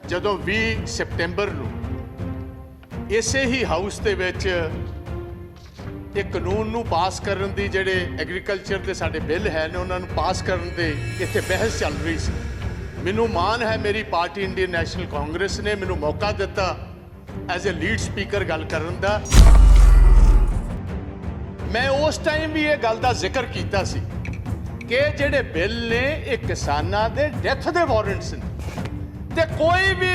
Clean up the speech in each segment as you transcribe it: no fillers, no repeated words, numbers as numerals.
ਜਦੋਂ 20 ਸਤੰਬਰ ਨੂੰ ਇਸੇ ਹੀ ਹਾਊਸ ਦੇ ਵਿੱਚ ਇਹ ਕਾਨੂੰਨ ਨੂੰ ਪਾਸ ਕਰਨ ਦੀ ਜਿਹੜੇ ਐਗਰੀਕਲਚਰ ਦੇ ਸਾਡੇ ਬਿੱਲ ਹੈ ਨੇ ਉਹਨਾਂ ਨੂੰ ਪਾਸ ਕਰਨ ਦੇ ਇੱਥੇ ਬਹਿਸ ਚੱਲ ਰਹੀ ਸੀ। ਮੈਨੂੰ ਮਾਣ ਹੈ ਮੇਰੀ ਪਾਰਟੀ ਇੰਡੀਅਨ ਨੈਸ਼ਨਲ ਕਾਂਗਰਸ ਨੇ ਮੈਨੂੰ ਮੌਕਾ ਦਿੱਤਾ ਐਜ਼ ਅ ਲੀਡ ਸਪੀਕਰ ਗੱਲ ਕਰਨ ਦਾ। ਮੈਂ ਉਸ ਟਾਈਮ ਵੀ ਇਹ ਗੱਲ ਦਾ ਜ਼ਿਕਰ ਕੀਤਾ ਸੀ ਕਿ ਜਿਹੜੇ ਬਿੱਲ ਨੇ ਇਹ ਕਿਸਾਨਾਂ ਦੇ ਡੈਥ ਦੇ ਵਾਰੰਟਸ ਨੇ ਤੇ ਕੋਈ ਵੀ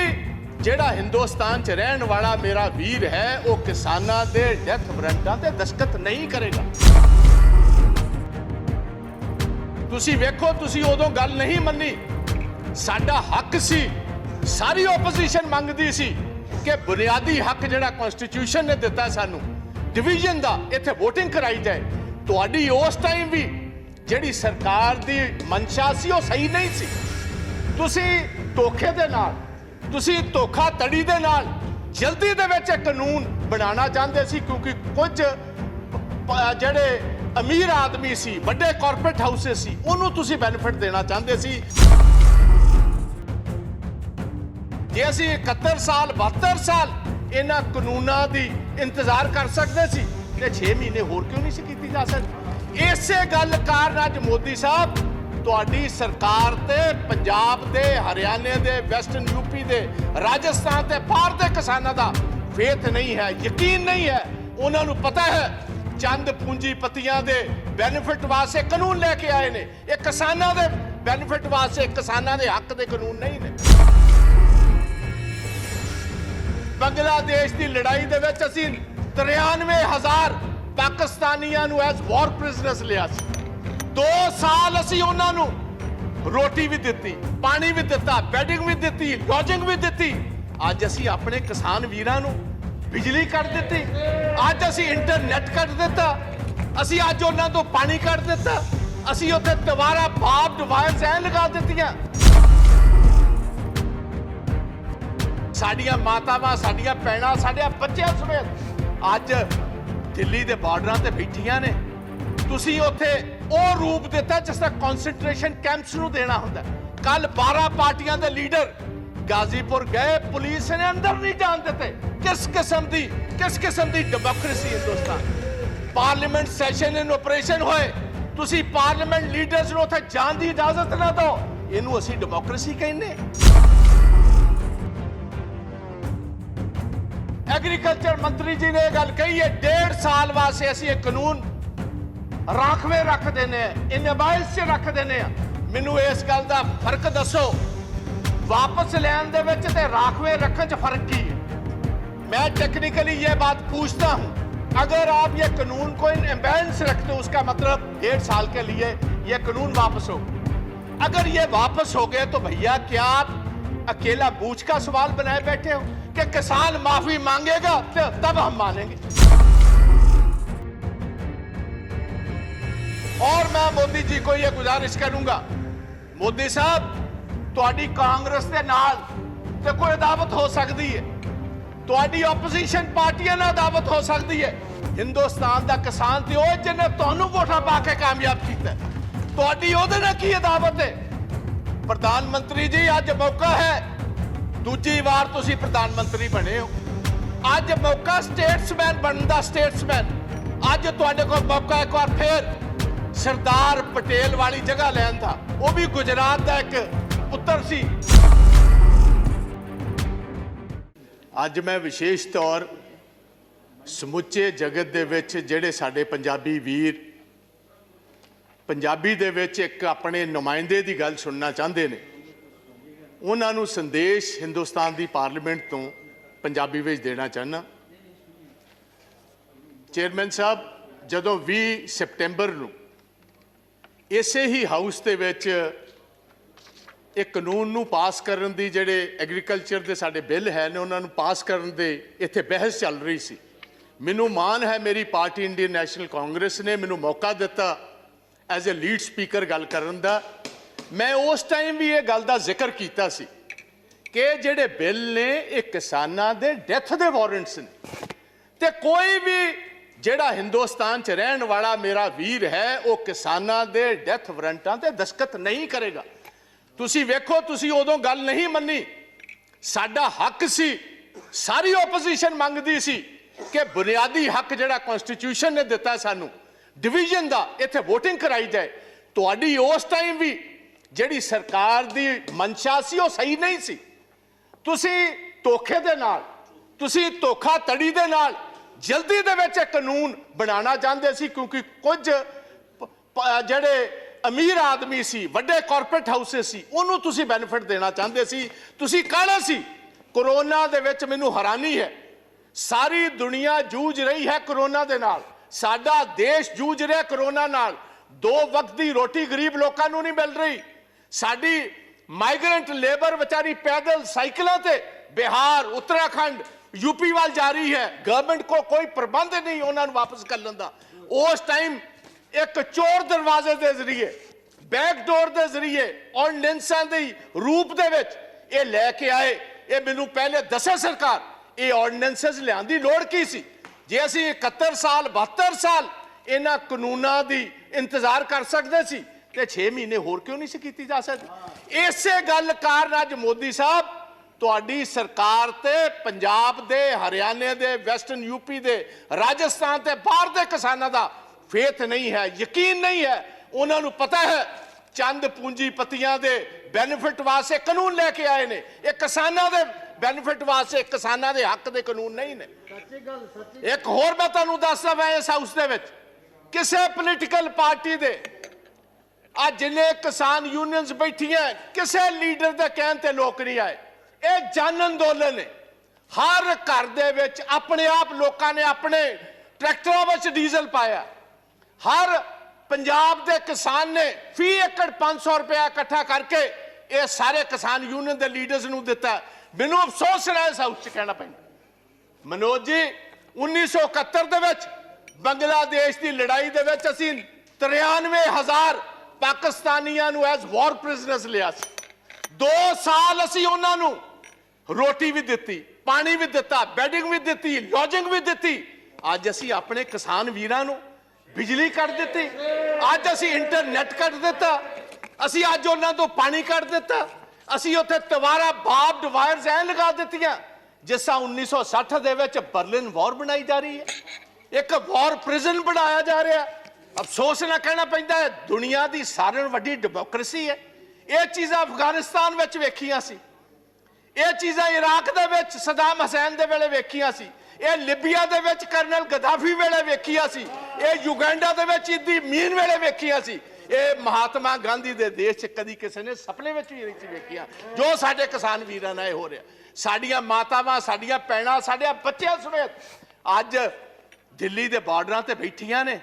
ਜਿਹੜਾ ਹਿੰਦੁਸਤਾਨ 'ਚ ਰਹਿਣ ਵਾਲਾ ਮੇਰਾ ਵੀਰ ਹੈ ਉਹ ਕਿਸਾਨਾਂ ਦੇ ਡੈਥ ਵਾਰੰਟਾਂ ਤੇ ਦਸਤਖਤ ਨਹੀਂ ਕਰੇਗਾ। ਤੁਸੀਂ ਵੇਖੋ, ਤੁਸੀਂ ਉਦੋਂ ਗੱਲ ਨਹੀਂ ਮੰਨੀ। ਸਾਡਾ ਹੱਕ ਸੀ, ਸਾਰੀ ਆਪੋਜੀਸ਼ਨ ਮੰਗਦੀ ਸੀ ਕਿ ਬੁਨਿਆਦੀ ਹੱਕ ਜਿਹੜਾ ਕਨਸਟੀਟਿਊਸ਼ਨ ਨੇ ਦਿੱਤਾ ਸਾਨੂੰ ਡਿਵੀਜ਼ਨ ਦਾ, ਇੱਥੇ VOTING ਕਰਾਈ ਜਾਏ। ਤੁਹਾਡੀ ਉਸ ਟਾਈਮ ਵੀ ਜਿਹੜੀ ਸਰਕਾਰ ਦੀ ਮਨਸ਼ਾ ਸੀ ਉਹ ਸਹੀ ਨਹੀਂ ਸੀ। ਤੁਸੀਂ ਧੋਖੇ ਦੇ ਨਾਲ, ਤੁਸੀਂ ਧੋਖਾਧੜੀ ਦੇ ਨਾਲ ਜਲਦੀ ਦੇ ਵਿੱਚ ਕਾਨੂੰਨ ਬਣਾਉਣਾ ਚਾਹੁੰਦੇ ਸੀ ਕਿਉਂਕਿ ਕੁਝ ਜਿਹੜੇ ਅਮੀਰ ਆਦਮੀ ਸੀ, ਵੱਡੇ ਕਾਰਪੋਰੇਟ ਹਾਊਸੇ ਸੀ, ਉਹਨੂੰ ਤੁਸੀਂ ਬੈਨੀਫਿਟ ਦੇਣਾ ਚਾਹੁੰਦੇ ਸੀ। ਜੇ ਅਸੀਂ 71 ਸਾਲ 72 ਸਾਲ ਇਹਨਾਂ ਕਾਨੂੰਨਾਂ ਦੀ ਇੰਤਜ਼ਾਰ ਕਰ ਸਕਦੇ ਸੀ ਤੇ 6 ਮਹੀਨੇ ਹੋਰ ਕਿਉਂ ਨਹੀਂ ਸੀ ਕੀਤੀ ਜਾ ਸਕਦੀ? ਇਸੇ ਗੱਲ ਕਾਰਨ ਅੱਜ ਮੋਦੀ ਸਾਹਿਬ ਤੁਹਾਡੀ ਸਰਕਾਰ ਤੇ ਪੰਜਾਬ ਦੇ, ਹਰਿਆਣੇ ਦੇ, ਵੈਸਟਰਨ ਯੂਪੀ ਦੇ, ਰਾਜਸਥਾਨ ਤੇ ਬਾਹਰ ਦੇ ਕਿਸਾਨਾਂ ਦਾ ਫੇਥ ਨਹੀਂ ਹੈ, ਯਕੀਨ ਨਹੀਂ ਹੈ। ਉਹਨਾਂ ਨੂੰ ਪਤਾ ਹੈ ਚੰਦ ਪੂੰਜੀਪਤੀਆਂ ਦੇ ਬੈਨੀਫਿਟ ਵਾਸਤੇ ਕਾਨੂੰਨ ਲੈ ਕੇ ਆਏ ਨੇ। ਇਹ ਕਿਸਾਨਾਂ ਦੇ ਬੈਨੀਫਿਟ ਵਾਸਤੇ, ਕਿਸਾਨਾਂ ਦੇ ਹੱਕ ਦੇ ਕਾਨੂੰਨ ਨਹੀਂ ਨੇ। ਬੰਗਲਾਦੇਸ਼ ਦੀ ਲੜਾਈ ਦੇ ਵਿੱਚ ਅਸੀਂ 93,000 ਪਾਕਿਸਤਾਨੀਆਂ ਨੂੰ ਐਜ਼ ਵਾਰ ਪ੍ਰਿਜ਼ਨਰਸ ਲਿਆ ਸੀ। 2 ਸਾਲ ਅਸੀਂ ਉਹਨਾਂ ਨੂੰ ਰੋਟੀ ਵੀ ਦਿੱਤੀ, ਪਾਣੀ ਵੀ ਦਿੱਤਾ, ਬੈਡਿੰਗ ਵੀ ਦਿੱਤੀ, ਲੌਜਿੰਗ ਵੀ ਦਿੱਤੀ। ਅੱਜ ਅਸੀਂ ਆਪਣੇ ਕਿਸਾਨ ਵੀਰਾਂ ਨੂੰ ਬਿਜਲੀ ਕੱਟ ਦਿੱਤੀ, ਅੱਜ ਅਸੀਂ ਇੰਟਰਨੈਟ ਕੱਟ ਦਿੱਤਾ, ਅਸੀਂ ਅੱਜ ਉਹਨਾਂ ਤੋਂ ਪਾਣੀ ਕੱਟ ਦਿੱਤਾ, ਅਸੀਂ ਉੱਥੇ ਦੁਬਾਰਾ ਬਾਰਬਡ ਵਾਇਰਸ ਐ ਲਗਾ ਦਿੱਤੀਆਂ। ਸਾਡੀਆਂ ਮਾਤਾਵਾਂ, ਸਾਡੀਆਂ ਭੈਣਾਂ, ਸਾਡੇ ਬੱਚਿਆਂ ਸਮੇਤ ਅੱਜ ਦਿੱਲੀ ਦੇ ਬਾਰਡਰਾਂ ਤੇ ਬੈਠੀਆਂ ਨੇ। ਤੁਸੀਂ ਉੱਥੇ ਉਹ ਰੂਪ ਦਿੱਤਾ ਜਿਸ ਤਰ੍ਹਾਂ ਕਨਸੈਂਟਰੇਸ਼ਨ ਕੈਂਪਸ ਨੂੰ ਦੇਣਾ ਹੁੰਦਾ। ਕੱਲ 12 ਪਾਰਟੀਆਂ ਦੇ ਲੀਡਰ ਗਾਜ਼ੀਪੁਰ ਗਏ, ਪੁਲਿਸ ਨੇ ਅੰਦਰ ਨਹੀਂ ਜਾਣ ਦਿੱਤੇ। ਕਿਸ ਕਿਸਮ ਦੀ ਡੈਮੋਕ੍ਰੇਸੀ ਹਿੰਦੁਸਤਾਨ? ਪਾਰਲੀਮੈਂਟ ਸੈਸ਼ਨ ਇਨ ਆਪਰੇਸ਼ਨ ਹੋਏ, ਤੁਸੀਂ ਪਾਰਲੀਮੈਂਟ ਲੀਡਰਸ ਨੂੰ ਉੱਥੇ ਜਾਣ ਦੀ ਇਜਾਜ਼ਤ ਨਾ ਦਿਓ। ਇਹਨੂੰ ਅਸੀਂ ਡੈਮੋਕ੍ਰੇਸੀ ਕਹਿੰਦੇ? ਐਗਰੀਕਲਚਰ ਮੰਤਰੀ ਜੀ ਨੇ ਇਹ ਗੱਲ ਕਹੀ ਹੈ 1.5 ਸਾਲ ਵਾਸਤੇ ਅਸੀਂ ਇਹ ਕਾਨੂੰਨ ਰਾਖਵੇਂ ਰੱਖ ਦਿੰਦੇ ਆ, ਇਨਵਾਇਸ 'ਚ ਰੱਖ ਦਿੰਦੇ ਆ। ਮੈਨੂੰ ਇਸ ਗੱਲ ਦਾ ਫਰਕ ਦੱਸੋ, ਵਾਪਸ ਲੈਣ ਦੇ ਵਿੱਚ ਤੇ ਰਾਖਵੇਂ ਰੱਖਣ 'ਚ फर्क की है? मैं टेक्निकली ये बात पूछता हूं, अगर आप ये कानून को इन एम्बेलेंस रखते हो उसका मतलब 1.5 साल के लिए ये कानून वापस हो। अगर ये वापस हो गए तो भैया क्या आप अकेला बूझ का सवाल बनाए बैठे हो कि किसान माफी मांगेगा तो तब हम मानेंगे? और मैं मोदी जी को ये गुजारिश करूंगा, मोदी साहब ਤੁਹਾਡੀ ਕਾਂਗਰਸ ਦੇ ਨਾਲ ਤੇ ਕੋਈ ਅਦਾਵਤ ਹੋ ਸਕਦੀ ਹੈ, ਤੁਹਾਡੀ ਆਪੋਜੀਸ਼ਨ ਪਾਰਟੀਆਂ ਨਾਲ ਅਦਾਵਤ ਹੋ ਸਕਦੀ ਹੈ। ਹਿੰਦੁਸਤਾਨ ਦਾ ਕਿਸਾਨ ਤੇ ਉਹ ਜਿਹਨੇ ਤੁਹਾਨੂੰ ਵੋਟਾਂ ਪਾ ਕੇ ਕਾਮਯਾਬ ਕੀਤਾ, ਤੁਹਾਡੀ ਉਹਦੇ ਨਾਲ ਕੀ ਅਦਾਵਤ ਹੈ? ਪ੍ਰਧਾਨ ਮੰਤਰੀ ਜੀ ਅੱਜ ਮੌਕਾ ਹੈ, ਦੂਜੀ ਵਾਰ ਤੁਸੀਂ ਪ੍ਰਧਾਨ ਮੰਤਰੀ ਬਣੇ ਹੋ। ਅੱਜ ਮੌਕਾ ਸਟੇਟਸਮੈਨ ਬਣਨ ਦਾ, ਸਟੇਟਸਮੈਨ। ਅੱਜ ਤੁਹਾਡੇ ਕੋਲ ਮੌਕਾ ਇੱਕ ਵਾਰ ਫੇਰ ਸਰਦਾਰ ਪਟੇਲ ਵਾਲੀ ਜਗ੍ਹਾ ਲੈਣ ਦਾ, ਉਹ ਵੀ ਗੁਜਰਾਤ ਦਾ ਇੱਕ ਪੁੱਤਰ ਸੀ। ਅੱਜ ਮੈਂ ਵਿਸ਼ੇਸ਼ ਤੌਰ ਸਮੁੱਚੇ ਜਗਤ ਦੇ ਵਿੱਚ ਜਿਹੜੇ ਸਾਡੇ ਪੰਜਾਬੀ ਵੀਰ ਪੰਜਾਬੀ ਦੇ ਵਿੱਚ ਇੱਕ ਆਪਣੇ ਨੁਮਾਇੰਦੇ ਦੀ ਗੱਲ ਸੁਣਨਾ ਚਾਹੁੰਦੇ ਨੇ, ਉਹਨਾਂ ਨੂੰ ਸੰਦੇਸ਼ ਹਿੰਦੁਸਤਾਨ ਦੀ ਪਾਰਲੀਮੈਂਟ ਤੋਂ ਪੰਜਾਬੀ ਵਿੱਚ ਦੇਣਾ ਚਾਹੁੰਦਾ। ਚੇਅਰਮੈਨ ਸਾਹਿਬ, ਜਦੋਂ 20 ਸਤੰਬਰ ਨੂੰ ਇਸੇ ਹੀ ਹਾਊਸ ਦੇ ਵਿੱਚ ਇਹ ਕਾਨੂੰਨ ਨੂੰ ਪਾਸ ਕਰਨ ਦੀ ਜਿਹੜੇ ਐਗਰੀਕਲਚਰ ਦੇ ਸਾਡੇ ਬਿੱਲ ਹੈ ਨੇ ਉਹਨਾਂ ਨੂੰ ਪਾਸ ਕਰਨ ਦੇ ਇੱਥੇ ਬਹਿਸ ਚੱਲ ਰਹੀ ਸੀ। ਮੈਨੂੰ ਮਾਣ ਹੈ ਮੇਰੀ ਪਾਰਟੀ ਇੰਡੀਅਨ ਨੈਸ਼ਨਲ ਕਾਂਗਰਸ ਨੇ ਮੈਨੂੰ ਮੌਕਾ ਦਿੱਤਾ ਐਜ਼ ਅ ਲੀਡ ਸਪੀਕਰ ਗੱਲ ਕਰਨ ਦਾ। ਮੈਂ ਉਸ ਟਾਈਮ ਵੀ ਇਹ ਗੱਲ ਦਾ ਜ਼ਿਕਰ ਕੀਤਾ ਸੀ ਕਿ ਜਿਹੜੇ ਬਿੱਲ ਨੇ ਇਹ ਕਿਸਾਨਾਂ ਦੇ ਡੈਥ ਦੇ ਵਾਰੰਟਸ ਨੇ ਤੇ ਕੋਈ ਵੀ ਜਿਹੜਾ ਹਿੰਦੁਸਤਾਨ 'ਚ ਰਹਿਣ ਵਾਲਾ ਮੇਰਾ ਵੀਰ ਹੈ ਉਹ ਕਿਸਾਨਾਂ ਦੇ ਡੈਥ ਵਾਰੰਟਾਂ ਤੇ ਦਸਤਖਤ ਨਹੀਂ ਕਰੇਗਾ। ਤੁਸੀਂ ਵੇਖੋ, ਤੁਸੀਂ ਉਦੋਂ ਗੱਲ ਨਹੀਂ ਮੰਨੀ। ਸਾਡਾ ਹੱਕ ਸੀ, ਸਾਰੀ ਓਪੋਜੀਸ਼ਨ ਮੰਗਦੀ ਸੀ ਕਿ ਬੁਨਿਆਦੀ ਹੱਕ ਜਿਹੜਾ ਕਨਸਟੀਟਿਊਸ਼ਨ ਨੇ ਦਿੱਤਾ ਸਾਨੂੰ ਡਿਵੀਜ਼ਨ ਦਾ, ਇੱਥੇ VOTING कराई जाए। ਤੁਹਾਡੀ ਉਸ ਟਾਈਮ ਵੀ ਜਿਹੜੀ ਸਰਕਾਰ ਦੀ ਮਨਸ਼ਾ ਸੀ ਉਹ ਸਹੀ ਨਹੀਂ ਸੀ। ਤੁਸੀਂ ਧੋਖੇ ਦੇ ਨਾਲ, ਤੁਸੀਂ ਧੋਖਾਧੜੀ ਦੇ ਨਾਲ ਜਲਦੀ ਦੇ ਵਿੱਚ ਕਾਨੂੰਨ ਬਣਾਉਣਾ ਚਾਹੁੰਦੇ ਸੀ, ਕਿਉਂਕਿ ਕੁਝ ਜਿਹੜੇ ਅਮੀਰ ਆਦਮੀ ਸੀ, ਵੱਡੇ ਕਾਰਪੋਰੇਟ ਹਾਊਸੇ ਸੀ, ਉਹਨੂੰ ਤੁਸੀਂ ਬੈਨੀਫਿਟ ਦੇਣਾ ਚਾਹੁੰਦੇ ਸੀ। ਤੁਸੀਂ ਕਾਹਲੇ ਸੀ। ਕੋਰੋਨਾ ਦੇ ਵਿੱਚ ਮੈਨੂੰ ਹੈਰਾਨੀ ਹੈ, ਸਾਰੀ ਦੁਨੀਆ ਜੂਝ ਰਹੀ ਹੈ ਕੋਰੋਨਾ ਦੇ ਨਾਲ, ਸਾਡਾ ਦੇਸ਼ ਜੂਝ ਰਿਹਾ ਕੋਰੋਨਾ ਨਾਲ। 2 ਵਕਤ ਦੀ ਰੋਟੀ ਗਰੀਬ ਲੋਕਾਂ ਨੂੰ ਨਹੀਂ ਮਿਲ ਰਹੀ। ਸਾਡੀ ਮਾਈਗ੍ਰੈਂਟ ਲੇਬਰ ਵਿਚਾਰੀ ਪੈਦਲ ਸਾਈਕਲਾਂ ਤੇ ਬਿਹਾਰ, ਉੱਤਰਾਖੰਡ, यूपी वाल जा रही है। गवर्नमेंट को कोई प्रबंध नहीं उन्होंने वापस कर लेंदा। उस टाइम एक चोर दरवाजे के जरिए, बैकडोर के जरिए ऑर्डिनेंसां दे रूप दे विच ये लैके आए। ये मैनू पहले दसे सरकार ये ऑर्डिनेंसेस लियाउण दी लोड़ की सी। जे असीं 71 साल 72 साल इन्हां कानूनां दी इंतजार कर सकते सी ते 6 महीने होर क्यों नहीं सी कीती जा सकदी। इसे गल कारण अज मोदी साहब ਤੁਹਾਡੀ ਸਰਕਾਰ ਤੇ ਪੰਜਾਬ ਦੇ, ਹਰਿਆਣੇ ਦੇ, ਵੈਸਟਰਨ यूपी ਦੇ, ਰਾਜਸਥਾਨ ਤੇ ਬਾਹਰ ਦੇ ਕਿਸਾਨਾਂ ਦਾ ਫੇਥ ਨਹੀਂ ਹੈ, ਯਕੀਨ ਨਹੀਂ ਹੈ। ਉਹਨਾਂ ਨੂੰ ਪਤਾ ਹੈ ਚੰਦ ਪੂੰਜੀਪਤੀਆਂ ਦੇ ਬੈਨੀਫਿਟ ਵਾਸਤੇ ਕਾਨੂੰਨ ਲੈ ਕੇ ਆਏ ਨੇ, ਇਹ ਕਿਸਾਨਾਂ ਦੇ ਬੈਨੀਫਿਟ ਵਾਸਤੇ, ਕਿਸਾਨਾਂ ਦੇ ਹੱਕ ਦੇ ਕਾਨੂੰਨ ਨਹੀਂ ਨੇ। ਇੱਕ ਹੋਰ ਮੈਂ ਤੁਹਾਨੂੰ ਦੱਸਦਾ, ਮੈਂ ਇਸ ਹਾਊਸ ਦੇ ਵਿੱਚ ਕਿਸੇ ਪੋਲੀਟੀਕਲ ਪਾਰਟੀ ਦੇ ਅੱਜ ਜਿੰਨੇ ਕਿਸਾਨ ਯੂਨੀਅਨਸ ਬੈਠੀਆਂ, ਕਿਸੇ ਲੀਡਰ ਦੇ ਕਹਿਣ ਤੇ ਲੋਕ ਨਹੀਂ ਆਏ। ਇਹ ਜਨ ਅੰਦੋਲਨ ਹੈ। ਹਰ ਘਰ ਦੇ ਵਿੱਚ ਆਪਣੇ ਆਪ ਲੋਕਾਂ ਨੇ ਆਪਣੇ ਟਰੈਕਟਰਾਂ ਵਿੱਚ ਡੀਜ਼ਲ ਪਾਇਆ। ਹਰ ਪੰਜਾਬ ਦੇ ਕਿਸਾਨ ਨੇ ਫੀ ਏਕੜ 500 ਰੁਪਇਆ ਇਕੱਠਾ ਕਰਕੇ ਇਹ ਸਾਰੇ ਕਿਸਾਨ ਯੂਨੀਅਨ ਦੇ ਲੀਡਰਸ ਨੂੰ ਦਿੱਤਾ। ਮੈਨੂੰ ਅਫਸੋਸ ਹੈ ਇਸ ਹਾਊਸ 'ਚ ਕਹਿਣਾ ਪੈਂਦਾ, ਮਨੋਜ ਜੀ 1971 ਦੇ ਵਿੱਚ ਬੰਗਲਾਦੇਸ਼ ਦੀ ਲੜਾਈ ਦੇ ਵਿੱਚ ਅਸੀਂ 93,000 ਪਾਕਿਸਤਾਨੀਆਂ ਨੂੰ ਐਜ਼ ਵਾਰ ਪ੍ਰਿਜ਼ਨਰਸ ਲਿਆ ਸੀ। 2 ਸਾਲ ਅਸੀਂ ਉਹਨਾਂ ਨੂੰ ਰੋਟੀ ਵੀ ਦਿੱਤੀ, ਪਾਣੀ ਵੀ ਦਿੱਤਾ, ਬੈਡਿੰਗ ਵੀ ਦਿੱਤੀ, ਲੌਜਿੰਗ ਵੀ ਦਿੱਤੀ। ਅੱਜ ਅਸੀਂ ਆਪਣੇ ਕਿਸਾਨ ਵੀਰਾਂ ਨੂੰ ਬਿਜਲੀ ਕੱਟ ਦਿੱਤੀ, ਅੱਜ ਅਸੀਂ ਇੰਟਰਨੈਟ ਕੱਟ ਦਿੱਤਾ, ਅਸੀਂ ਅੱਜ ਉਹਨਾਂ ਤੋਂ ਪਾਣੀ ਕੱਟ ਦਿੱਤਾ, ਅਸੀਂ ਉੱਥੇ ਦੁਬਾਰਾ ਬਾਰਬਡ ਵਾਇਰਸ ਐ ਲਗਾ ਦਿੱਤੀਆਂ ਜਿਸ ਤਰ੍ਹਾਂ 1960 ਦੇ ਵਿੱਚ ਬਰਲਿਨ ਵਾਰ ਬਣਾਈ ਜਾ ਰਹੀ ਹੈ, ਇੱਕ ਵਾਰ ਪ੍ਰਿਜ਼ਨ ਬਣਾਇਆ ਜਾ ਰਿਹਾ। ਅਫਸੋਸ ਨਾਲ ਕਹਿਣਾ ਪੈਂਦਾ ਹੈ ਦੁਨੀਆ ਦੀ ਸਾਰਿਆਂ ਨਾਲੋਂ ਵੱਡੀ ਡੈਮੋਕ੍ਰੇਸੀ ਹੈ। ਇਹ ਚੀਜ਼ਾਂ ਅਫਗਾਨਿਸਤਾਨ ਵਿੱਚ ਵੇਖੀਆਂ ਸੀ, ਇਹ ਚੀਜ਼ਾਂ ਇਰਾਕ ਦੇ ਵਿੱਚ ਸਦਾਮ ਹੁਸੈਨ ਦੇ ਵੇਲੇ ਵੇਖੀਆਂ ਸੀ, ਇਹ ਲਿਬੀਆ ਦੇ ਵਿੱਚ ਕਰਨਲ ਗਦਾਫੀ ਵੇਲੇ ਵੇਖੀਆਂ ਸੀ, ਇਹ ਯੂਗੈਂਡਾ ਦੇ ਵਿੱਚ ਇਦੀ ਮੀਨ ਵੇਲੇ ਵੇਖੀਆਂ ਸੀ, ਇਹ ਮਹਾਤਮਾ ਗਾਂਧੀ ਦੇ ਦੇਸ਼ 'ਚ ਕਦੀ ਕਿਸੇ ਨੇ ਸੁਪਨੇ ਵਿੱਚ ਵੀ ਨਹੀਂ ਵੇਖੀਆਂ ਜੋ ਸਾਡੇ ਕਿਸਾਨ ਵੀਰਾਂ ਨਾਲ ਇਹ ਹੋ ਰਿਹਾ। ਸਾਡੀਆਂ ਮਾਤਾਵਾਂ, ਸਾਡੀਆਂ ਭੈਣਾਂ, ਸਾਡੇ ਬੱਚਿਆਂ ਸਮੇਤ ਅੱਜ ਦਿੱਲੀ ਦੇ ਬਾਰਡਰਾਂ ਤੇ ਬੈਠੀਆਂ ਨੇ।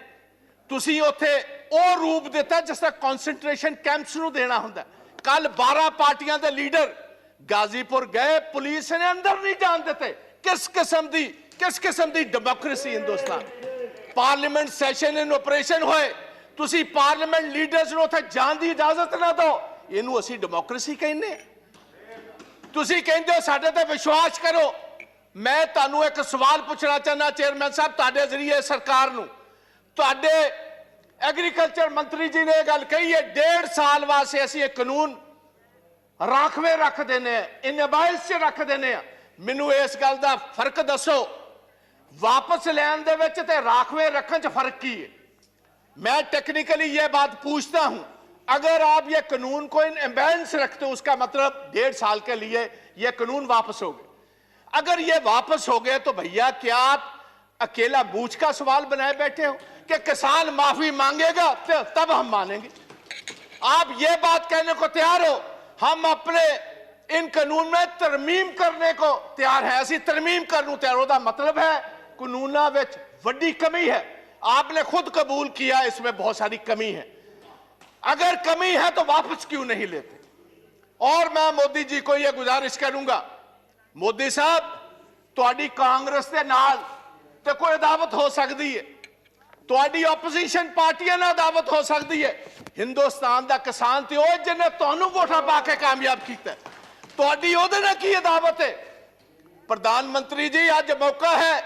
ਤੁਸੀਂ ਉੱਥੇ ਉਹ ਰੂਪ ਦਿੱਤਾ ਜਿਸ ਤਰ੍ਹਾਂ ਕਨਸੈਂਟਰੇਸ਼ਨ ਕੈਂਪਸ ਨੂੰ ਦੇਣਾ ਹੁੰਦਾ। ਕੱਲ 12 ਪਾਰਟੀਆਂ ਦੇ ਲੀਡਰ गाजीपुर गए, पुलिस ने अंदर नहीं जान देते। किस किस्म की डेमोक्रेसी हिंदुस्तान। पार्लियामेंट सैशन इन ऑपरेशन होए, तुसी पार्लियामेंट लीडर्स ਨੂੰ ਉੱਥੇ ਜਾਣ ਦੀ ਇਜਾਜ਼ਤ ਨਾ ਦਿਓ, ਇਹਨੂੰ ਅਸੀਂ ਡੈਮੋਕ੍ਰੇਸੀ ਕਹਿੰਦੇ ਆ। ਤੁਸੀਂ ਕਹਿੰਦੇ ਹੋ ਸਾਡੇ ਤੇ ਵਿਸ਼ਵਾਸ ਕਰੋ। ਮੈਂ ਤੁਹਾਨੂੰ ਇੱਕ ਸਵਾਲ ਪੁੱਛਣਾ ਚਾਹੁੰਦਾ ਚੇਅਰਮੈਨ ਸਾਹਿਬ ਤੁਹਾਡੇ ਜ਼ਰੀਏ ਸਰਕਾਰ ਨੂੰ। ਤੁਹਾਡੇ ਐਗਰੀਕਲਚਰ ਮੰਤਰੀ ਜੀ ਨੇ ਇਹ ਗੱਲ ਕਹੀ ਹੈ 1.5 ਸਾਲ ਵਾਸਤੇ ਅਸੀਂ ਇਹ ਕਾਨੂੰਨ ਰਾਖਵੇਂ ਰੱਖ ਦਿੰਦੇ ਆ, ਇਨਬਾਇਸ 'ਚ ਰੱਖ ਦਿੰਦੇ ਆ। ਮੈਨੂੰ ਇਸ ਗੱਲ ਦਾ ਫਰਕ ਦੱਸੋ, वापस लेने दे विच ते राखवे रखने च फर्क की है? मैं टेक्निकली ये बात पूछता हूं, अगर आप ये कानून को इन एम्बेंस रखते हो उसका मतलब 1.5 साल के लिए ये कानून वापस हो गए। अगर ये वापस हो गए तो भैया क्या आप अकेला बूझ का सवाल बनाए बैठे हो कि किसान माफी मांगेगा तब हम मानेंगे? आप ये बात कहने को तैयार हो हम अपने इन कानून में तरमीम करने को तैयार है, असि तरमीम करने को तैयार। होता मतलब है कानूना विच वड्डी कमी है, आपने खुद कबूल किया इसमें बहुत सारी कमी है। अगर कमी है तो वापस क्यों नहीं लेते? और मैं मोदी जी को यह गुजारिश करूंगा, मोदी साहब तुहाडी कांग्रेस के नाल ते कोई अदावत हो सकती है, तुहाडी ओपोजिशन पार्टियां नाल अदावत हो सकती है। हिंदुस्तान दा किसान ते ओह जिन्हें तुहानू वोटां पा के कामयाब कीता, तुहाडी ओहदे नाल की अदावत है? प्रधानमंत्री जी अज मौका है,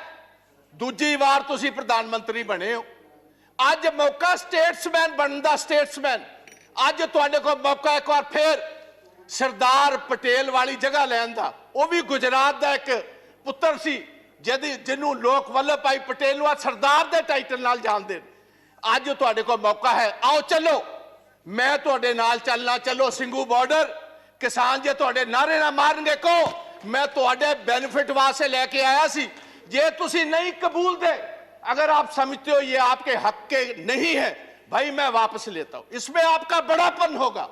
दूजी बार तुसी प्रधानमंत्री बने हो, अज मौका स्टेट्समैन बनने दा। स्टेट्समैन अज तुहाडे कोल मौका एक बार फिर सरदार पटेल वाली जगह लैण दा। वो भी गुजरात का एक पुत्र सी जिन्हों लोग वल्लभ भाई पटेल नूं सरदार के टाइटल नाल जानते हैं। अज तुहाडे कोल मौका है, आओ चलो, मैं तुहाडे नाल चलना, चलो सिंघू बॉर्डर। किसान जे तुहाडे नारे ना मारनगे को मैं तुहाडे बेनिफिट वास्ते लेके आया सी। जे तुसी नहीं कबूल दे, अगर आप समझते हो ये आपके हक के नहीं है, भाई मैं वापस लेता हूं। इसमें आपका बड़ापन होगा।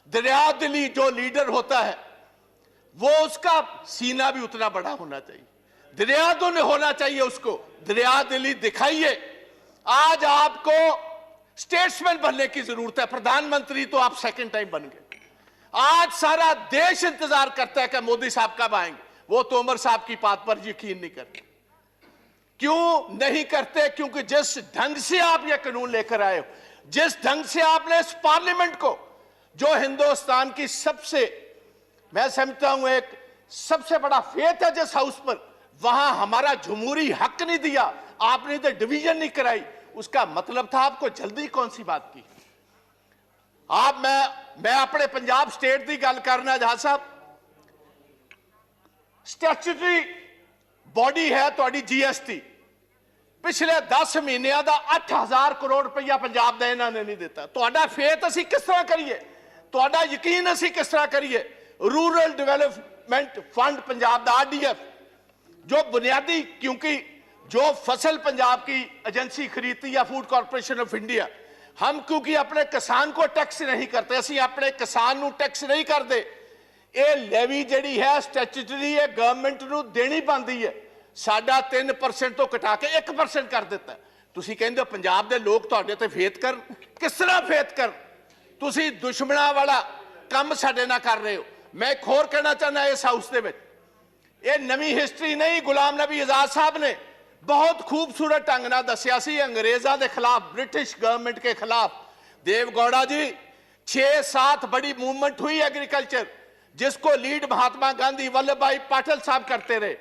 दरिया दिली जो लीडर होता है वो उसका सीना भी उतना बड़ा होना चाहिए, दरिया दिल होना चाहिए उसको। दरिया दिली दिखाइए। आज आपको स्टेट्समैन बनने की जरूरत है, प्रधानमंत्री तो आप सेकंड टाइम बन गए। आज सारा देश इंतजार करता है कि मोदी साहब कब आएंगे। वो तोमर साहब की बात पर यकीन नहीं करते। क्यों नहीं करते? क्योंकि जिस ढंग से आप ये कानून लेकर आए हो, जिस ढंग से आपने इस पार्लियामेंट को, जो हिंदुस्तान की सबसे, मैं समझता हूं एक सबसे बड़ा फेथ है जिस हाउस पर, वहां हमारा जमहूरी हक नहीं दिया, आपने तो डिवीजन नहीं कराई। उसका मतलब था आपको जल्दी कौन सी बात की? आप मैं अपने पंजाब स्टेट की गल करना जहां साहब, स्टैट्यूटरी बॉडी है थोड़ी जीएसटी, पिछले 10 महीनों का 8000 करोड़ रुपया पंजाब का इन्होंने नहीं दिता। तो फेथ असी किस तरह करिए, तो यकीन असी किस तरह करिए? रूरल डेवलपमेंट फंड पंजाब का RDF जो बुनियादी, क्योंकि जो फसल पंजाब की एजेंसी खरीदती है फूड कॉर्पोरेशन ऑफ इंडिया, हम क्योंकि अपने किसान को टैक्स नहीं करते, असी अपने किसान को टैक्स नहीं करते। ये लेवी जिहड़ी है स्टैट्यूटरी है, गवर्नमेंट को देनी पाती है। साडा 3% तो घटा के 1% कर दिता। तुसी कहंदे हो पंजाब दे लोग तुहाडे ते फेथ कर, किस तरह फेथ कर? तुसी दुश्मना वाला काम साडे नाल कर रहे हो। मैं एक होर कहना चाहना इस हाउस दे विच, ये नवी हिस्टरी नहीं, गुलाम नबी आजाद साहब ने बहुत खूबसूरत ढंग नाल दस्सिया सी अंग्रेज़ां दे खिलाफ, ब्रिटिश गवर्नमेंट के खिलाफ। देवगौड़ा जी 6-7 बड़ी मूवमेंट हुई एग्रीकल्चर, जिसको लीड महात्मा गांधी, वल्लभ भाई पटेल साहब करते रहे,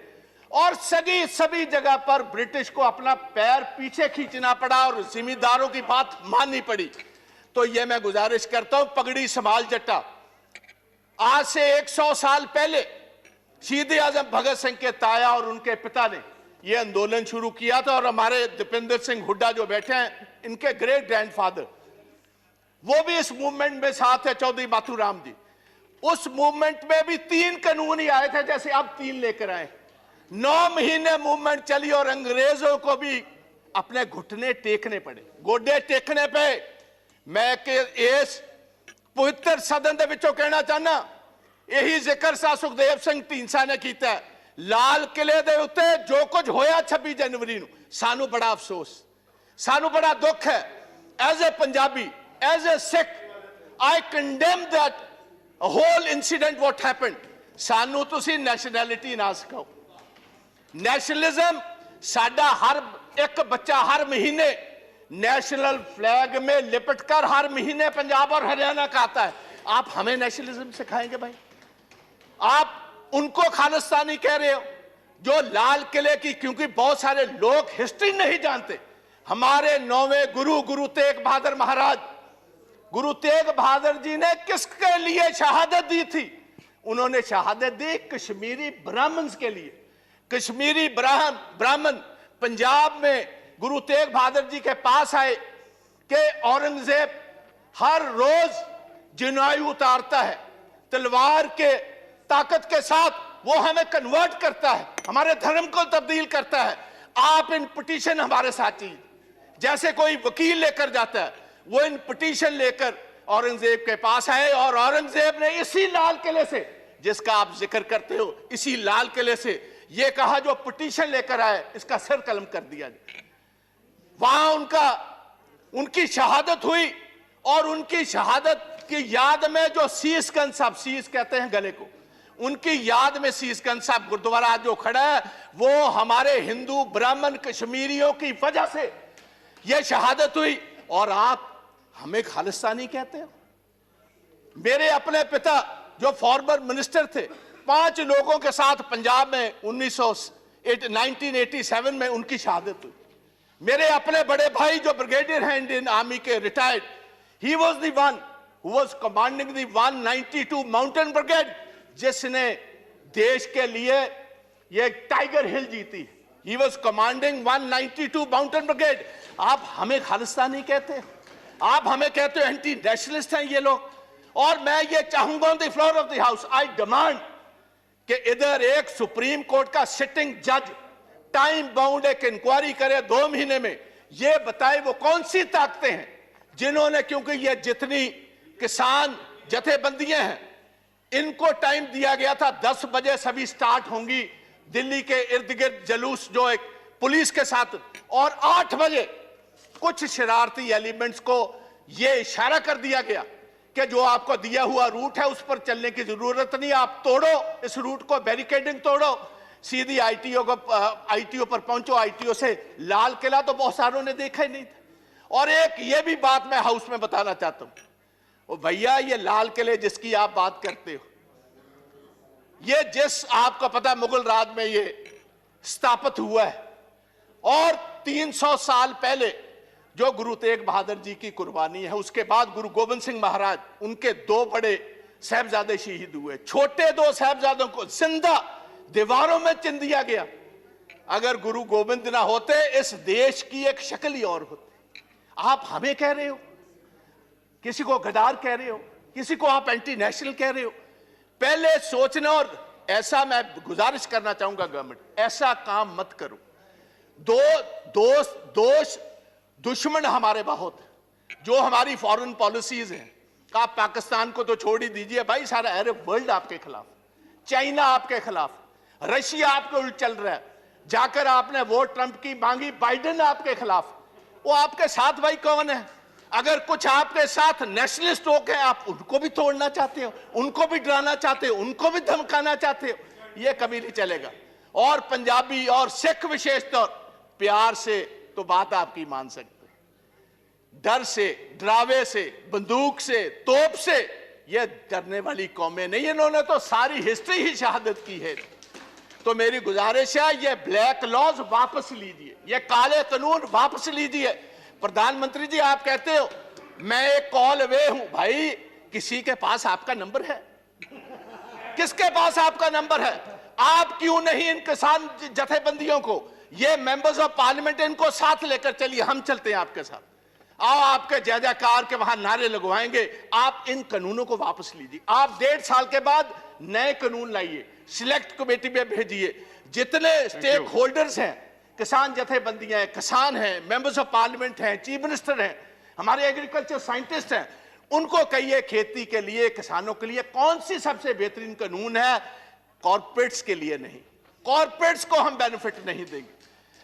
और सभी जगह पर ब्रिटिश को अपना पैर पीछे खींचना पड़ा और जिम्मेदारों की बात माननी पड़ी। तो ये मैं गुजारिश करता हूं, पगड़ी संभाल जट्टा। आज से 100 साल पहले शहीद आजम भगत सिंह के ताया और उनके पिता ने यह आंदोलन शुरू किया था, और हमारे दीपेंद्र सिंह हुड्डा जो बैठे हैं, इनके ग्रेट ग्रैंडफादर, वो भी इस मूवमेंट में साथ है, चौधरी माथुराम जी। उस मूवमेंट में भी 3 कानून ही आए थे, जैसे अब 3 लेकर आए। 9 महीने मूवमेंट चली और अंग्रेजों को भी अपने घुटने टेकने पड़े, गोडे टेकने पे। मैं इस पवित्र सदन के विचों कहना चाहना, यही जिक्र सा सुखदेव सिंह ढींडसा ने किया। लाल किले दे उत्ते जो कुछ होया 26 जनवरी नूं, सानू बड़ा अफसोस, सानू बड़ा दुख है। As a Punjabi, as a Sikh, I condemn that whole incident what happened. सानू तुसी नैशनैलिटी ना सिखाओ। नेशनलिज्म साडा हर एक बच्चा हर महीने नेशनल फ्लैग में लिपट कर हर महीने पंजाब और हरियाणा का आता है। आप हमें नेशनलिज्म सिखाएंगे भाई? आप उनको खालिस्तानी कह रहे हो जो लाल किले की, क्योंकि बहुत सारे लोग हिस्ट्री नहीं जानते। हमारे 9वें गुरु तेग बहादुर महाराज, गुरु तेग बहादुर जी ने किसके लिए शहादत दी थी? उन्होंने शहादत दी कश्मीरी ब्राह्मण्स के लिए। कश्मीरी ब्राह्मण पंजाब में गुरु तेग बहादुर जी के पास आए कि औरंगजेब हर रोज जनायु उतारता है, तलवार के ताकत के साथ वो हमें कन्वर्ट करता है, हमारे धर्म को तब्दील करता है। आप इन पिटीशन हमारे साथ चाहिए। जैसे कोई वकील लेकर जाता है, वो इन पिटीशन लेकर औरंगजेब के पास आए, और औरंगजेब ने इसी लाल किले से, जिसका आप जिक्र करते हो, इसी लाल किले से ये कहा जो पिटीशन लेकर आए इसका सर कलम कर दिया जाए। वहां उनकी शहादत हुई, और उनकी शहादत की याद में जो शीशगंज साहब, शीश कहते हैं गले को, उनकी याद में शीशगंज साहब गुरुद्वारा जो खड़ा है, वो हमारे हिंदू ब्राह्मण कश्मीरियों की वजह से यह शहादत हुई, और आप हमें खालिस्तानी कहते हो? मेरे अपने पिता जो फॉर्मर मिनिस्टर थे, 5 लोगों के साथ पंजाब में 1987 में उनकी शहादत हुई। मेरे अपने बड़े भाई जो ब्रिगेडियर हैं इंडियन आर्मी के, retired, he was the one who was commanding the 192 mountain brigade, जिसने देश के लिए ये टाइगर हिल जीती। He was commanding 192 mountain brigade. आप हमें खालिस्तानी कहते, आप हमें कहते हो एंटी नेशनलिस्ट हैं ये लोग। और मैं ये चाहूंगा on the floor of the house, I demand कि इधर एक सुप्रीम कोर्ट का सिटिंग जज टाइम बाउंड एक इंक्वायरी करे 2 महीने में, ये बताए वो कौन सी ताकतें हैं जिन्होंने, क्योंकि ये जितनी किसान जथेबंदियां हैं इनको टाइम दिया गया था 10 बजे सभी स्टार्ट होंगी दिल्ली के इर्द गिर्द जलूस जो एक पुलिस के साथ, और 8 बजे कुछ शरारती एलिमेंट्स को यह इशारा कर दिया गया कि जो आपको दिया हुआ रूट है उस पर चलने की जरूरत नहीं, आप तोड़ो इस रूट को, बैरिकेडिंग तोड़ो, सीधी आईटीओ पर पहुंचो। आईटीओ से लाल किला तो बहुत सारों ने देखा ही नहीं था। और एक ये भी बात मैं हाउस में बताना चाहता हूं, ओ भैया ये लाल किले जिसकी आप बात करते हो, ये जिस आपको पता मुगल राज में ये स्थापित हुआ है, और 300 साल पहले जो गुरु तेग बहादुर जी की कुर्बानी है, उसके बाद गुरु गोविंद सिंह महाराज, उनके 2 बड़े साहबजादे शहीद हुए, छोटे 2 साहबजादों को जिंदा दीवारों में चिन दिया गया। अगर गुरु गोविंद ना होते इस देश की एक शक्ल ही और होती। आप हमें कह रहे हो, किसी को गद्दार कह रहे हो, किसी को आप एंटी नेशनल कह रहे हो। पहले सोचना, और ऐसा मैं गुजारिश करना चाहूंगा गवर्नमेंट, ऐसा काम मत करो। दुश्मन हमारे बहुत हैं, जो हमारी फॉरेन पॉलिसीज हैं। आप पाकिस्तान को तो छोड़ ही दीजिए भाई, सारा अरब वर्ल्ड आपके खिलाफ, चाइना आपके खिलाफ, रशिया आपके उल्ट चल रहा है। जाकर आपने वोट ट्रंप की मांगी, बाइडेन आपके खिलाफ। वो आपके साथ भाई कौन है? अगर कुछ आपके साथ नेशनलिस्ट होकर आप उनको भी तोड़ना चाहते हो, उनको भी डराना चाहते हो, उनको भी धमकाना चाहते हो, ये कभी नहीं चलेगा। और पंजाबी और सिख विशेष तौर प्यार से तो बात आपकी मान सकते, डर से, डरावे से, बंदूक से, तोप से ये डरने वाली कौमें नहीं। इन्होंने तो सारी हिस्ट्री ही शहादत की है। तो मेरी गुजारिश है, ये ब्लैक लॉज वापस लीजिए, ये काले कानून वापस लीजिए। प्रधानमंत्री जी आप कहते हो मैं एक कॉल अवे हूं, भाई किसी के पास आपका नंबर है? किसके पास आपका नंबर है? आप क्यों नहीं इन किसान जथेबंदियों को, ये मेंबर्स ऑफ पार्लियामेंट, इनको साथ लेकर चलिए, हम चलते हैं आपके साथ। आओ आपके जय जयकार के वहां नारे लगवाएंगे। आप इन कानूनों को वापस लीजिए। आप 1.5 साल के बाद नए कानून लाइए, सिलेक्ट कमेटी में भेजिए। जितने स्टेक होल्डर्स हैं, किसान जथेबंदियां हैं, किसान हैं, मेंबर्स ऑफ पार्लियामेंट हैं, चीफ मिनिस्टर हैं, हमारे एग्रीकल्चर साइंटिस्ट हैं, उनको कहिए खेती के लिए, किसानों के लिए कौन सी सबसे बेहतरीन कानून है। कॉर्पोरेट्स के लिए नहीं, कॉर्पोरेट्स को हम बेनिफिट नहीं देंगे।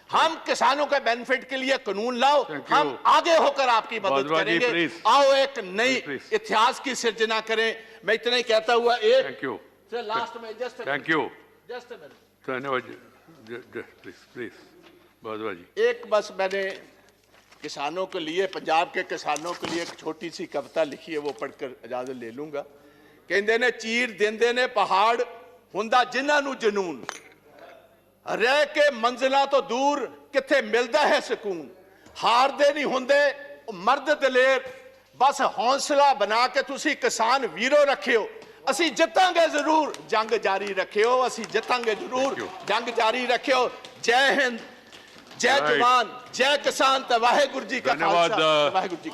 हम किसानों के बेनिफिट के लिए कानून लाओ, हम आगे होकर आपकी मदद करेंगे। आओ एक नई इतिहास की सिर्जना करें। मैं इतना ही कहता हुआ एक लास्ट में जस्ट धन्यवाद प्लीज भारद्वाज जी। एक बस मैंने किसानों के लिए, पंजाब के किसानों के लिए एक छोटी सी कविता लिखी है, वो पढ़कर इजाजत ले लूंगा। कहते ने चीर देंदे ने पहाड़ हुंदा जिन्हां नूं जनून, रह के मंजिलां तो दूर किथे मिलदा है सकून। हारदे नहीं हुंदे मर्द दलेर, बस हौसला बना के तुसी किसान वीरो रखियो। असी जितांगे जरूर, जंग जारी रखियो, असी जितांगे जरूर, जंग जारी रखियो। जय हिंद, जय जवान, जय किसान, ते वाहेगुरु जी का खालसा, वाहेगुरु जी।